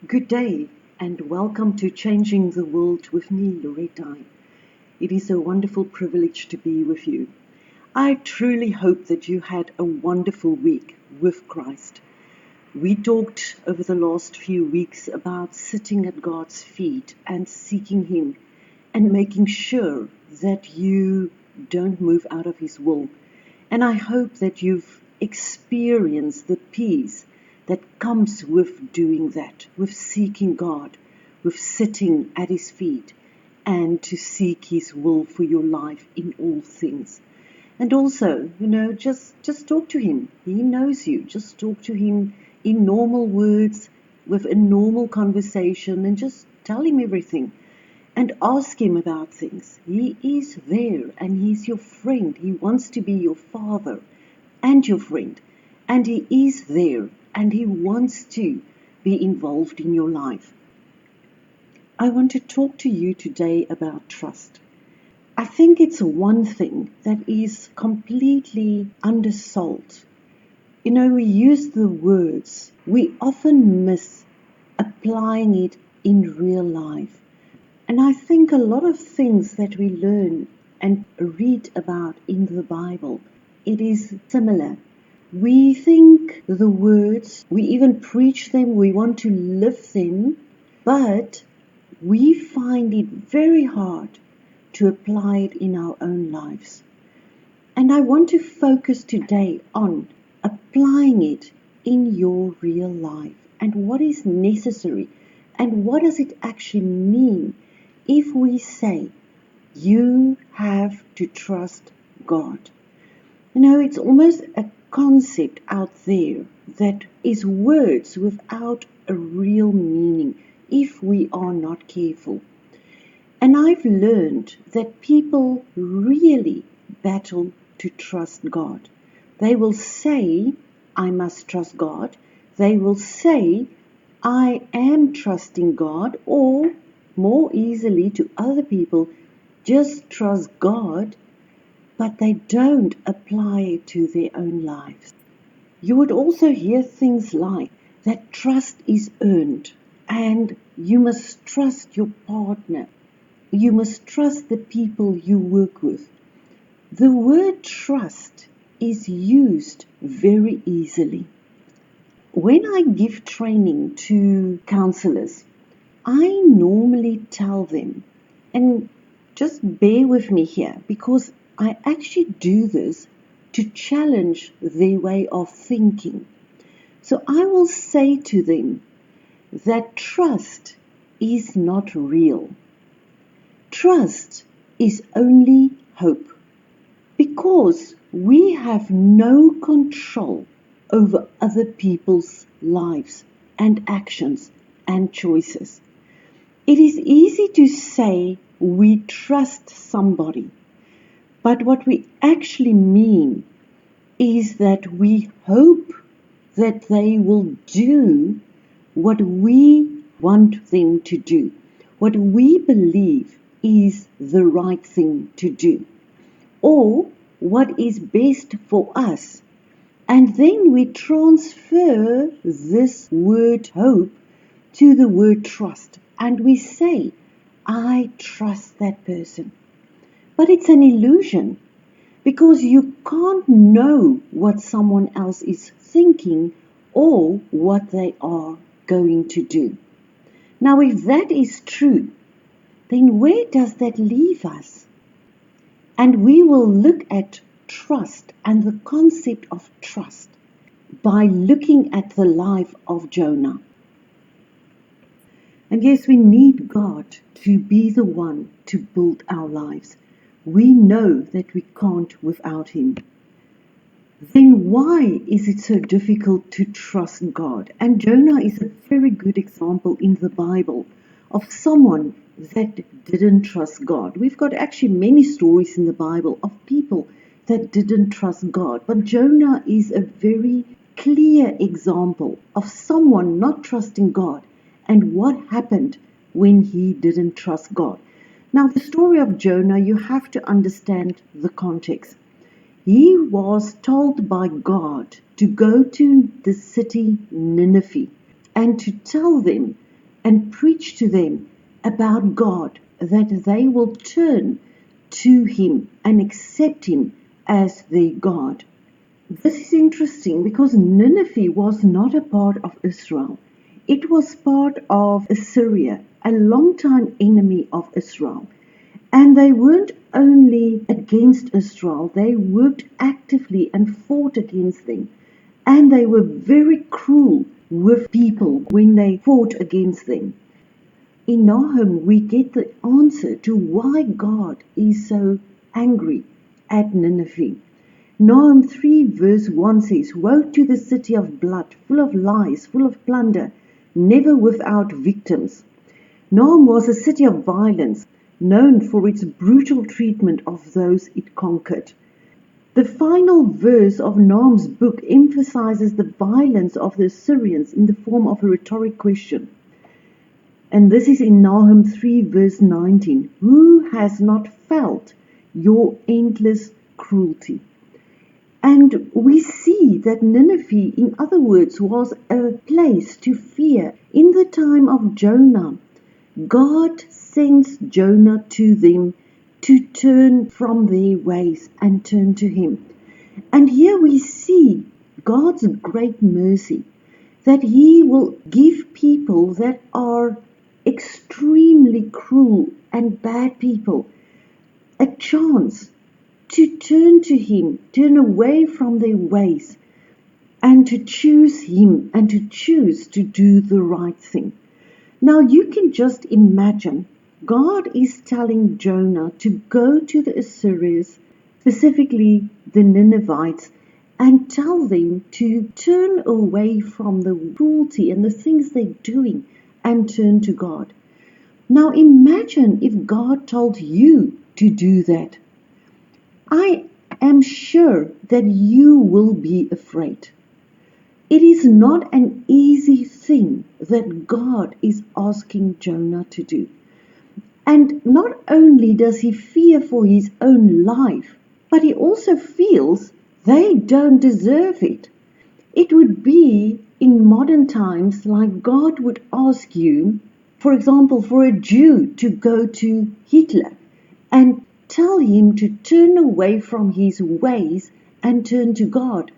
Good day and welcome to Changing the World with me, Lorette Dye. It is a wonderful privilege to be with you. I truly hope that you had a wonderful week with Christ. We talked over the last few weeks about sitting at God's feet and seeking Him and making sure that you don't move out of His will. And I hope that you've experienced the peace that comes with doing that, with seeking God, with sitting at His feet, and to seek His will for your life in all things. And also, just talk to Him. He knows you. Just talk to Him in normal words, with a normal conversation, and just tell Him everything. And ask Him about things. He is there, and He's your friend. He wants to be your Father and your friend. And He is there, and He wants to be involved in your life. I want to talk to you today about trust. I think it's one thing that is completely undersold. We use the words, we often miss applying it in real life. And I think a lot of things that we learn and read about in the Bible, it is similar. We think the words, we even preach them, we want to live them, but we find it very hard to apply it in our own lives. And I want to focus today on applying it in your real life and what is necessary and what does it actually mean if we say you have to trust God. It's almost a concept out there that is words without a real meaning if we are not careful. And I've learned that people really battle to trust God. They will say, I must trust God. They will say, I am trusting God, or more easily to other people, just trust God, but they don't apply it to their own lives. You would also hear things like that trust is earned and you must trust your partner. You must trust the people you work with. The word trust is used very easily. When I give training to counselors, I normally tell them, and just bear with me here, because I actually do this to challenge their way of thinking. So I will say to them that trust is not real. Trust is only hope, because we have no control over other people's lives and actions and choices. It is easy to say we trust somebody, but what we actually mean is that we hope that they will do what we want them to do, what we believe is the right thing to do, or what is best for us. And then we transfer this word hope to the word trust, and we say, I trust that person. But it's an illusion, because you can't know what someone else is thinking or what they are going to do. Now, if that is true, then where does that leave us? And we will look at trust and the concept of trust by looking at the life of Jonah. And yes, we need God to be the one to build our lives. We know that we can't without Him. Then why is it so difficult to trust God? And Jonah is a very good example in the Bible of someone that didn't trust God. We've got actually many stories in the Bible of people that didn't trust God. But Jonah is a very clear example of someone not trusting God and what happened when he didn't trust God. Now, the story of Jonah, you have to understand the context. He was told by God to go to the city Nineveh and to tell them and preach to them about God, that they will turn to Him and accept Him as their God. This is interesting because Nineveh was not a part of Israel. It was part of Assyria, a long-time enemy of Israel. And they weren't only against Israel, they worked actively and fought against them. And they were very cruel with people when they fought against them. In Nahum, we get the answer to why God is so angry at Nineveh. Nahum 3 verse 1 says, "Woe to the city of blood, full of lies, full of plunder, never without victims." Nahum was a city of violence, known for its brutal treatment of those it conquered. The final verse of Nahum's book emphasizes the violence of the Assyrians in the form of a rhetoric question. And this is in Nahum 3 verse 19. "Who has not felt your endless cruelty?" And we see that Nineveh, in other words, was a place to fear. In the time of Jonah, God sends Jonah to them to turn from their ways and turn to Him. And here we see God's great mercy, that He will give people that are extremely cruel and bad people a chance to turn to Him, turn away from their ways, and to choose Him and to choose to do the right thing. Now you can just imagine, God is telling Jonah to go to the Assyrians, specifically the Ninevites, and tell them to turn away from the cruelty and the things they're doing and turn to God. Now imagine if God told you to do that. I am sure that you will be afraid. It is not an easy thing that God is asking Jonah to do. And not only does he fear for his own life, but he also feels they don't deserve it. It would be in modern times like God would ask you, for example, for a Jew to go to Hitler and tell him to turn away from his ways and turn to God,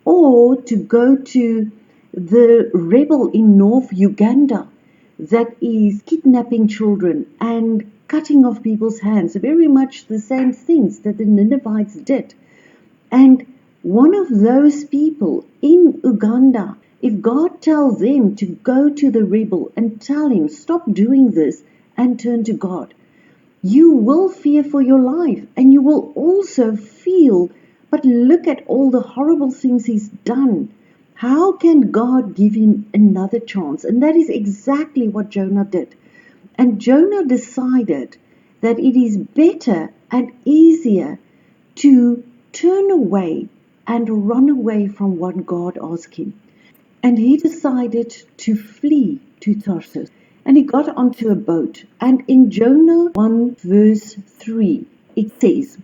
or to go to the rebel in North Uganda that is kidnapping children and cutting off people's hands, very much the same things that the Ninevites did. And one of those people in Uganda, if God tells them to go to the rebel and tell him, stop doing this and turn to God, you will fear for your life, and you will also feel, but look at all the horrible things he's done. How can God give him another chance? And that is exactly what Jonah did. And Jonah decided that it is better and easier to turn away and run away from what God asked him. And he decided to flee to Tarsus. And he got onto a boat. And in Jonah 1 verse 3, it says,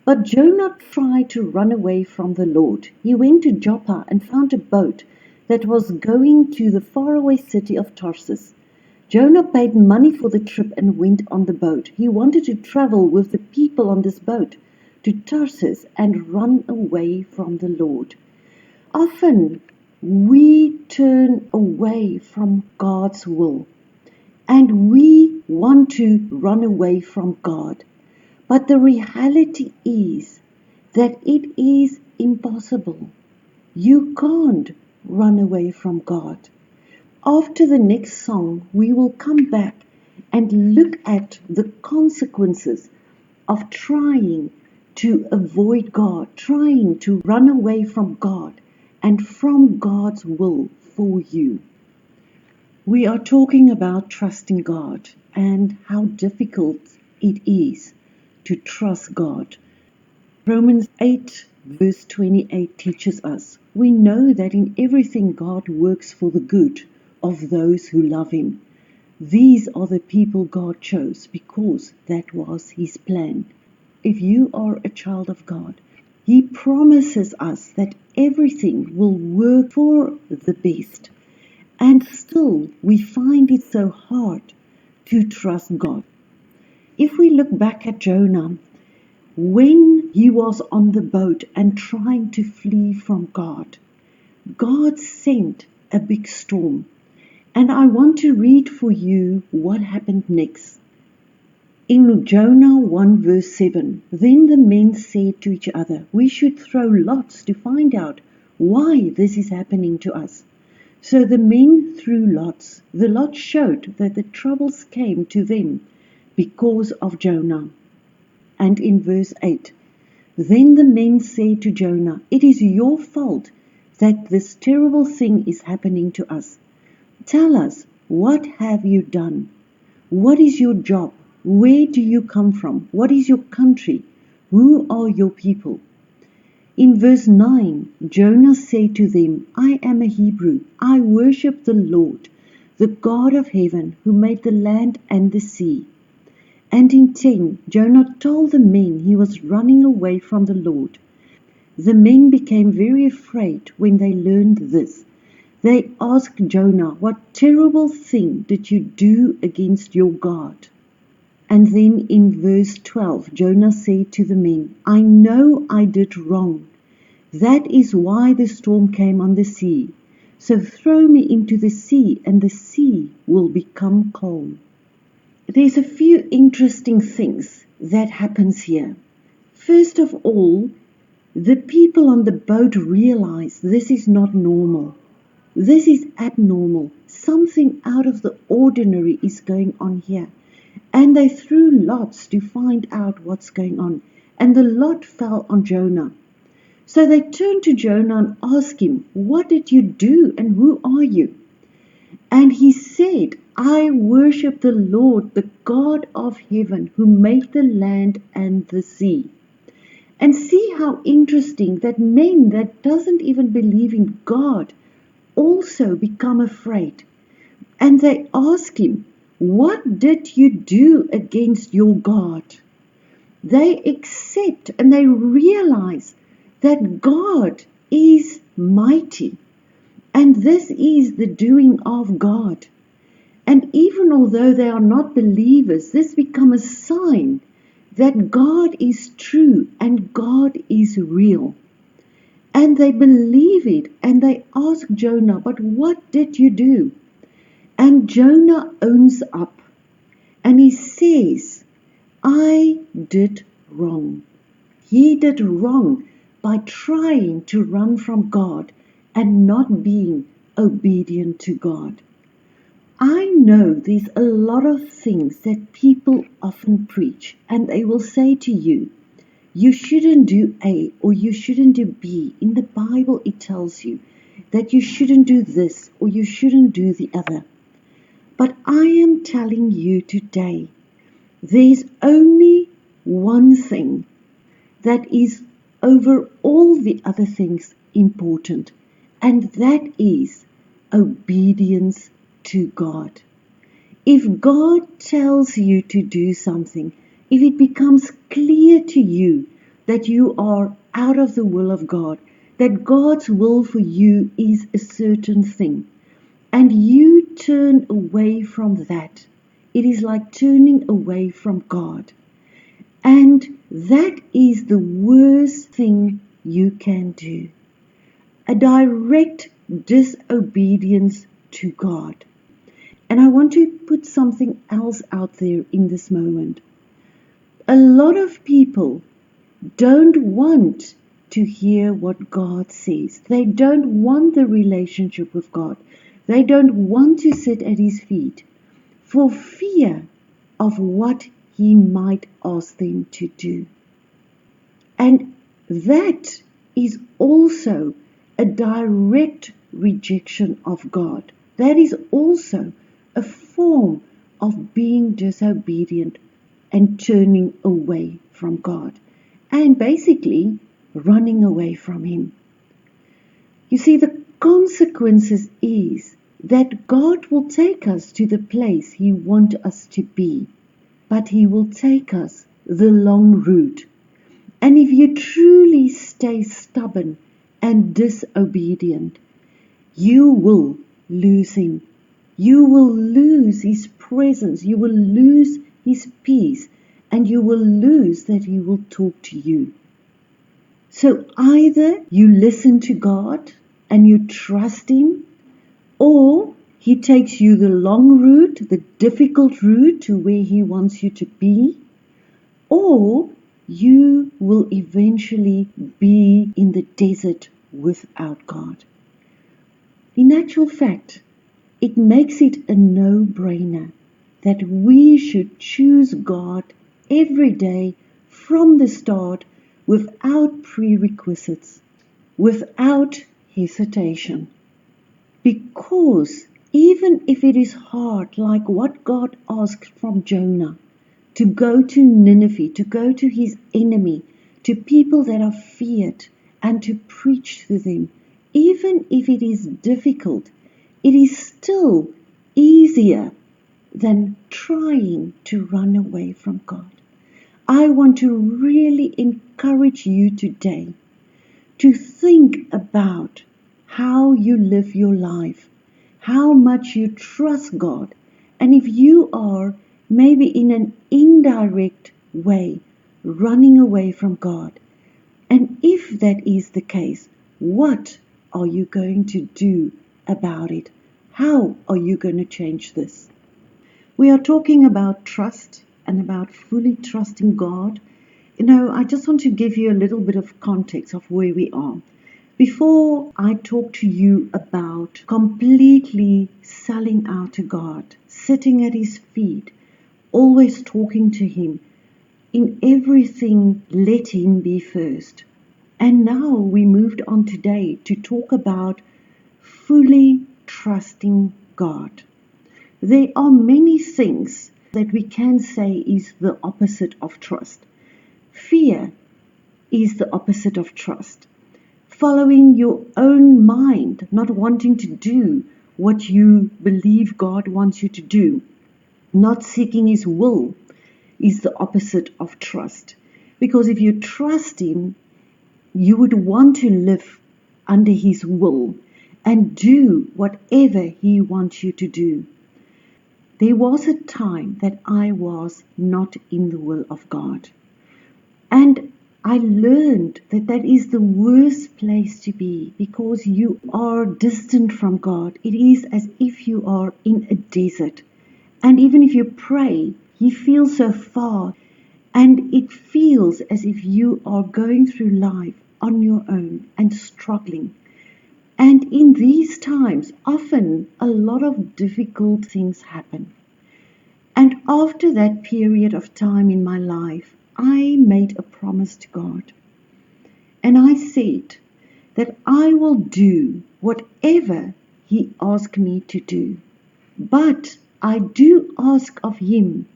"But Jonah tried to run away from the Lord. He went to Joppa and found a boat that was going to the faraway city of Tarsus. Jonah paid money for the trip and went on the boat. He wanted to travel with the people on this boat to Tarsus and run away from the Lord." Often we turn away from God's will, and we want to run away from God. But the reality is that it is impossible. You can't run away from God. After the next song, we will come back and look at the consequences of trying to avoid God, trying to run away from God and from God's will for you. We are talking about trusting God and how difficult it is to trust God. Romans 8 verse 28 teaches us, "We know that in everything God works for the good of those who love Him. These are the people God chose because that was His plan." If you are a child of God, He promises us that everything will work for the best. And still we find it so hard to trust God. If we look back at Jonah, when he was on the boat and trying to flee from God, God sent a big storm. And I want to read for you what happened next. In Jonah 1 verse 7, then the men said to each other, we should throw lots to find out why this is happening to us. So the men threw lots. The lot showed that the troubles came to them because of Jonah. And in verse 8, then the men said to Jonah, it is your fault that this terrible thing is happening to us. Tell us, what have you done? What is your job? Where do you come from? What is your country? Who are your people? In verse 9, Jonah said to them, I am a Hebrew. I worship the Lord, the God of heaven, who made the land and the sea. And in 10, Jonah told the men he was running away from the Lord. The men became very afraid when they learned this. They asked Jonah, what terrible thing did you do against your God? And then in verse 12, Jonah said to the men, I know I did wrong. That is why the storm came on the sea. So throw me into the sea, and the sea will become calm. There's a few interesting things that happens here. First of all, the people on the boat realize this is not normal. This is abnormal. Something out of the ordinary is going on here. And they threw lots to find out what's going on. And the lot fell on Jonah. So they turned to Jonah and asked him, what did you do and who are you? And he said, I worship the Lord, the God of heaven, who made the land and the sea. And see how interesting that men that doesn't even believe in God also become afraid. And they ask him, what did you do against your God? They accept and they realize that God is mighty. And this is the doing of God. And even although they are not believers, this becomes a sign that God is true and God is real. And they believe it and they ask Jonah, but what did you do? And Jonah owns up and he says, I did wrong. He did wrong by trying to run from God and not being obedient to God. I know there's a lot of things that people often preach, and they will say to you, you shouldn't do A or you shouldn't do B. In the Bible it tells you that you shouldn't do this or you shouldn't do the other. But I am telling you today, there's only one thing that is over all the other things important, and that is obedience to God. If God tells you to do something, if it becomes clear to you that you are out of the will of God, that God's will for you is a certain thing, and you turn away from that, it is like turning away from God. And that is the worst thing you can do. A direct disobedience to God. And I want to put something else out there in this moment. A lot of people don't want to hear what God says. They don't want the relationship with God. They don't want to sit at His feet for fear of what He might ask them to do. And that is also a direct rejection of God. That is also a form of being disobedient and turning away from God, and basically running away from Him. You see, the consequences is that God will take us to the place He wants us to be, but He will take us the long route. And if you truly stay stubborn and disobedient, you will lose Him. You will lose His presence. You will lose His peace. And you will lose that He will talk to you. So either you listen to God and you trust Him, or He takes you the long route, the difficult route to where He wants you to be, or you will eventually be in the desert without God. In actual fact, it makes it a no-brainer that we should choose God every day from the start without prerequisites, without hesitation. Because even if it is hard, like what God asked from Jonah, to go to Nineveh, to go to his enemy, to people that are feared, and to preach to them, even if it is difficult, it is still easier than trying to run away from God. I want to really encourage you today to think about how you live your life, how much you trust God, and if you are maybe in an indirect way running away from God, and if that is the case, what are you going to do about it? How are you going to change this? We are talking about trust and about fully trusting God. I just want to give you a little bit of context of where we are. Before I talk to you about completely selling out to God, sitting at His feet, always talking to Him, in everything let Him be first. And now we moved on today to talk about fully trusting God. There are many things that we can say is the opposite of trust. Fear is the opposite of trust. Following your own mind, not wanting to do what you believe God wants you to do, not seeking His will, is the opposite of trust. Because if you trust Him, you would want to live under His will and do whatever He wants you to do. There was a time that I was not in the will of God. And I learned that that is the worst place to be, because you are distant from God. It is as if you are in a desert. And even if you pray, He feels so far. And it feels as if you are going through life on your own and struggling. And in these times, often a lot of difficult things happen. And after that period of time in my life, I made a promise to God. And I said that I will do whatever He asks me to do. But I do ask of Him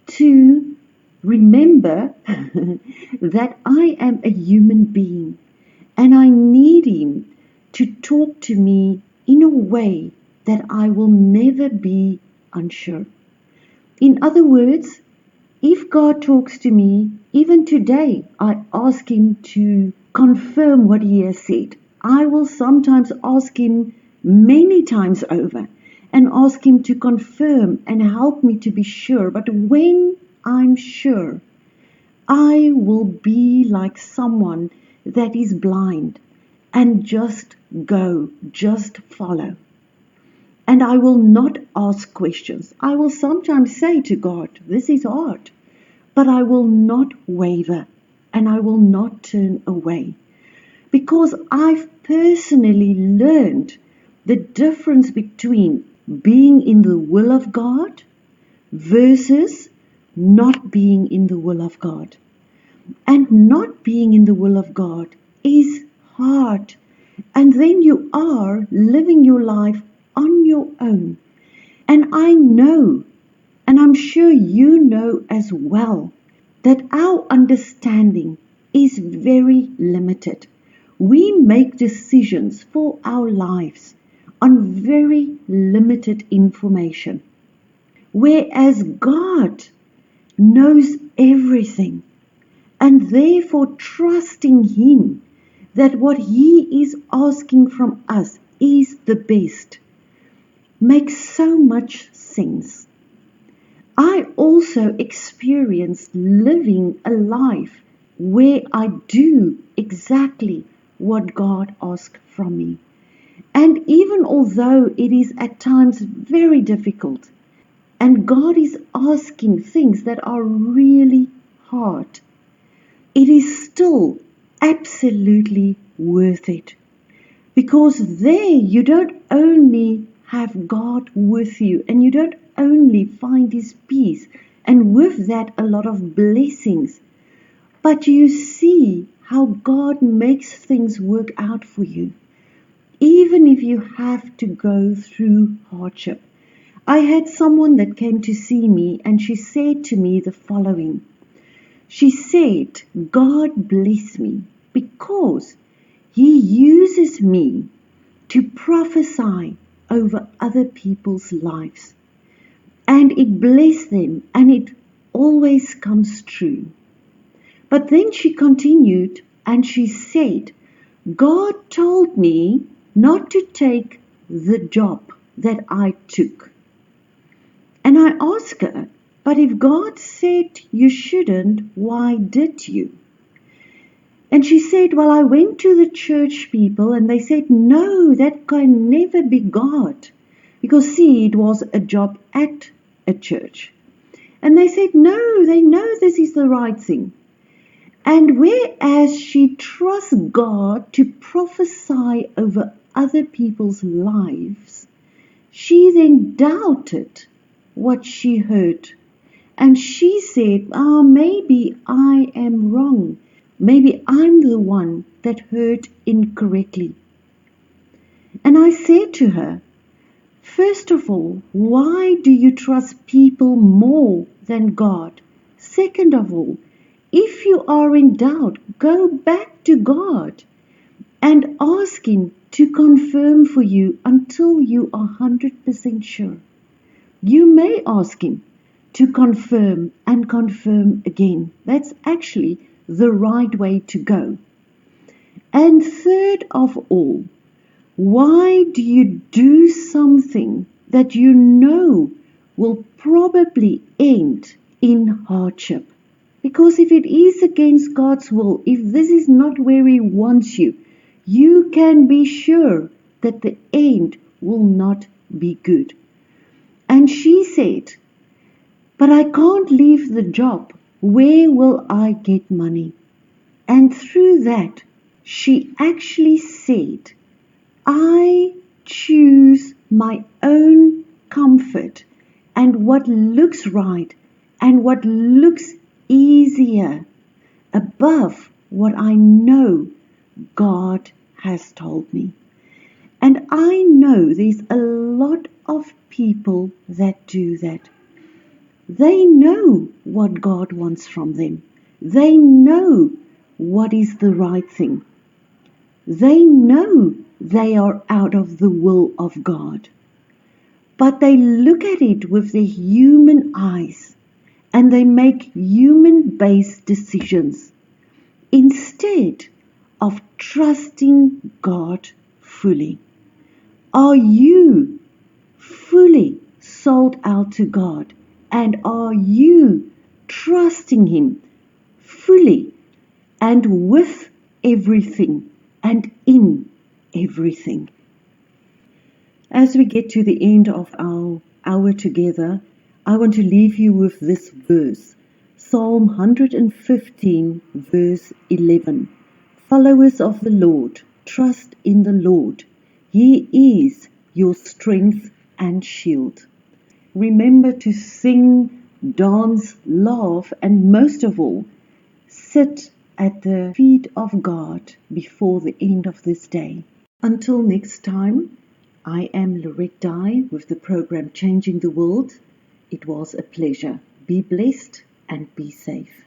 to remember that I am a human being and I need Him to talk to me in a way that I will never be unsure. In other words, if God talks to me, even today, I ask Him to confirm what He has said. I will sometimes ask Him many times over and ask Him to confirm and help me to be sure. But when I'm sure, I will be like someone that is blind and just go, just follow. And I will not ask questions. I will sometimes say to God, this is hard, but I will not waver and I will not turn away. Because I've personally learned the difference between being in the will of God versus not being in the will of God. And not being in the will of God is hard. And then you are living your life on your own. And I know, and I'm sure you know as well, that our understanding is very limited. We make decisions for our lives on very limited information. Whereas God knows everything, and therefore trusting Him that what He is asking from us is the best. makes so much sense. I also experienced living a life where I do exactly what God asks from me. And even although it is at times very difficult, and God is asking things that are really hard, it is still absolutely worth it. Because there you don't only have God with you, and you don't only find His peace, and with that a lot of blessings, but you see how God makes things work out for you, even if you have to go through hardship. I had someone that came to see me, and she said to me the following. She said, God bless me because He uses me to prophesy over other people's lives. And it blessed them, and it always comes true. But then she continued and she said, God told me not to take the job that I took. And I asked her, but if God said you shouldn't, why did you? And she said, well, I went to the church people and they said, no, that can never be God. Because see, it was a job at a church. And they said, no, they know this is the right thing. And whereas she trusts God to prophesy over other people's lives, she then doubted what she heard. And she said, maybe I am wrong. Maybe I'm the one that heard incorrectly. And I said to her, first of all, why do you trust people more than God? Second of all, if you are in doubt, go back to God and ask Him to confirm for you until you are 100% sure. You may ask Him to confirm and confirm again. That's actually the right way to go. And third of all, why do you do something that you know will probably end in hardship? Because if it is against God's will, if this is not where He wants you, you can be sure that the end will not be good. And she said, but I can't leave the job. Where will I get money? And through that, she actually said, I choose my own comfort and what looks right and what looks easier above what I know God has told me. And I know there's a lot of people that do that. They know what God wants from them. They know what is the right thing. They know they are out of the will of God. But they look at it with their human eyes and they make human-based decisions instead of trusting God fully. Are you fully sold out to God? And are you trusting Him fully and with everything and in everything? As we get to the end of our hour together, I want to leave you with this verse, Psalm 115, verse 11. Followers of the Lord, trust in the Lord. He is your strength and shield. Remember to sing, dance, laugh, and most of all, sit at the feet of God before the end of this day. Until next time, I am Lorette Dye with the program Changing the World. It was a pleasure. Be blessed and be safe.